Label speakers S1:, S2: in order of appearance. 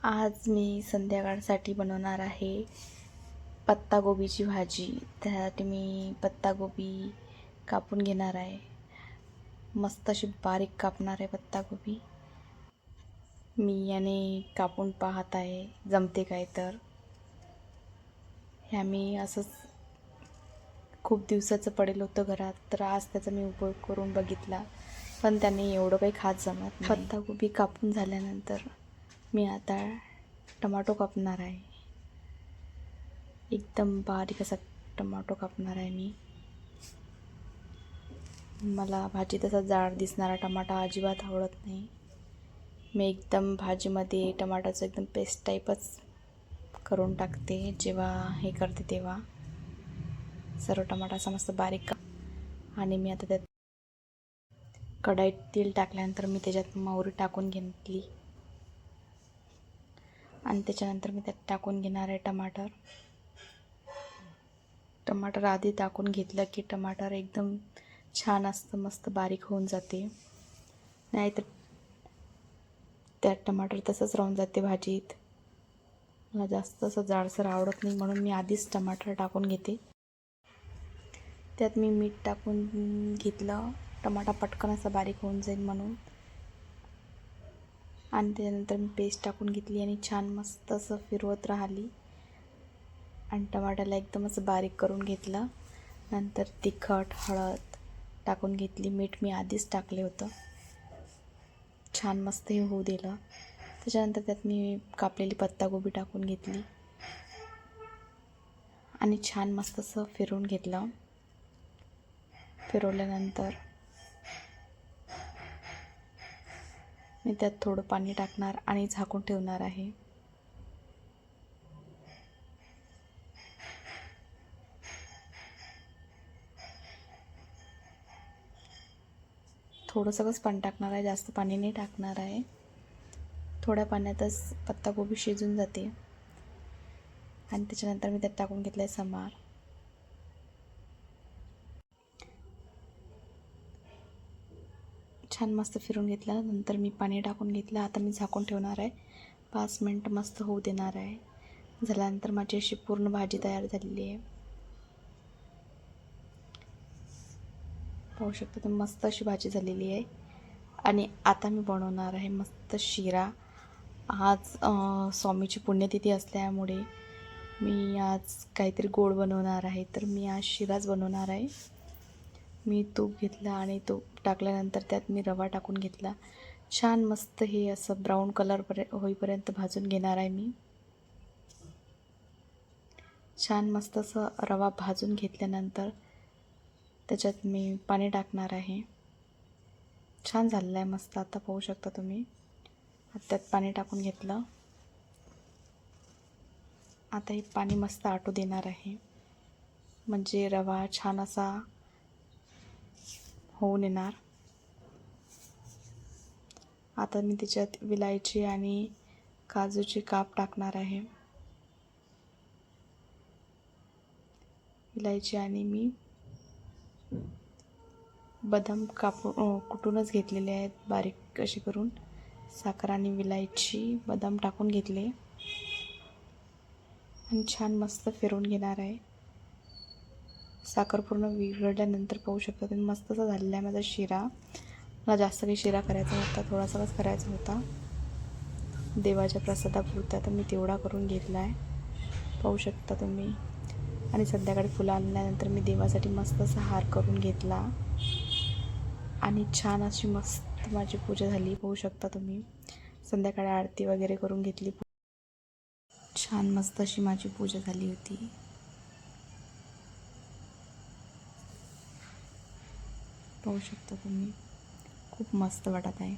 S1: आज मी संध्याकाळसाठी बनवणार आहे पत्तागोबीची भाजी. त्यासाठी मी पत्तागोबी कापून घेणार आहे. मस्त अशी बारीक कापणार आहे पत्तागोबी. मी याने कापून पाहत आहे जमते काय तर. ह्या मी असंच खूप दिवसाचं पडेल होतं घरात, तर आज त्याचा मी उपयोग करून बघितला, पण त्याने एवढं काही खास जमत नाही. पत्तागोबी कापून झाल्यानंतर मी आता टमाटो कापणार आहे. एकदम बारीक असा टमाटो कापणार आहे मी. मला भाजी तसा जाड दिसणारा टमाटा अजिबात आवडत नाही. मी एकदम भाजीमध्ये टमाटाचं एकदम पेस्ट टाईपच करून टाकते. जेव्हा हे करते तेव्हा सर्व टमाटा असा मस्त बारीक. आणि मी आता त्यात कढईत तेल टाकल्यानंतर मी त्याच्यात मोहरी टाकून घेतली आणि त्याच्यानंतर मी त्यात टाकून घेणार आहे टमाटर आधी टाकून घेतलं की टमाटर एकदम छान असतं, मस्त बारीक होऊन जाते. नाहीतर त्यात टमाटर तसंच राहून जाते भाजीत. मला जास्त असं जाडसर आवडत नाही, म्हणून मी आधीच टमाटर टाकून घेते. त्यात मी मीठ टाकून घेतलं, टमाटा पटकन असा बारीक होऊन जाईल म्हणून. आणि त्यानंतर मी पेस्ट टाकून घेतली आणि छान मस्त असं फिरवत राहिली आणि टमाट्याला एकदम असं बारीक करून घेतलं. नंतर तिखट, हळद टाकून घेतली. मीठ मी आधीच टाकले होतं. छान मस्त हे होऊ दिलं. त्याच्यानंतर त्यात मी कापलेली पत्तागोबी टाकून घेतली आणि छान मस्त असं फिरवून घेतलं. फिरवल्यानंतर मी त्यात थोडं पाणी टाकणार आणि झाकून ठेवणार आहे. थोडंसंच पाणी टाकणार आहे, जास्त पाणी नाही टाकणार आहे. थोड्या पाण्यातच पत्तागोबी शिजून जाते. आणि त्याच्यानंतर मी त्यात टाकून घेतलं आहे समार. छान मस्त फिरून घेतलं. नंतर मी पाणी टाकून घेतलं. आता मी झाकून ठेवणार आहे. 5 मिनटं मस्त होऊ देणार आहे. झाल्यानंतर माझी अशी पूर्ण भाजी तयार झालेली आहे. पाहू शकता तर मस्त अशी भाजी झालेली आहे. आणि आता मी बनवणार आहे मस्त शिरा. आज स्वामीची पुण्यतिथी असल्यामुळे मी आज काहीतरी गोड बनवणार आहे, तर मी आज शिराच बनवणार आहे. मी तूप घेतलं आणि तूप टाकल्यानंतर त्यात मी रवा टाकून घेतला. छान मस्त हे असं ब्राऊन कलर होईपर्यंत भाजून घेणार आहे मी. छान मस्त असं रवा भाजून घेतल्यानंतर त्याच्यात मी पाणी टाकणार आहे. छान झालेलं आहे मस्त. आता पाहू शकता तुम्ही. त्यात पाणी टाकून घेतलं. आता हे पाणी मस्त आटू देणार आहे, म्हणजे रवा छान असा होऊन येणार. आता मी त्याच्यात विलायची आणि काजूचे काप टाकणार आहे. विलायची आणि मी बदाम कुटूनच घेतलेले आहेत बारीक अशी करून. साखर आणि विलायची, बदाम टाकून घेतले आणि छान मस्त फिरवून घेणार आहे. साखर पूर्ण विरघळल्यानंतर पाहू शकता तुम्ही मस्त असं झालेला आहे माझा शिरा. मला जास्त काही शिरा करायचा नव्हता, थोडासाच करायचा होता देवाच्या प्रसादापुरता, तर मी तेवढा करून घेतला आहे. पाहू शकता तुम्ही. आणि संध्याकाळी फुलं आणल्यानंतर मी देवासाठी मस्त असा हार करून घेतला आणि छान अशी मस्त माझी पूजा झाली. पाहू शकता तुम्ही. संध्याकाळी आरती वगैरे करून घेतली. छान मस्त अशी माझी पूजा झाली होती. पाहू शकता तुम्ही. खूप मस्त वाटत आहे.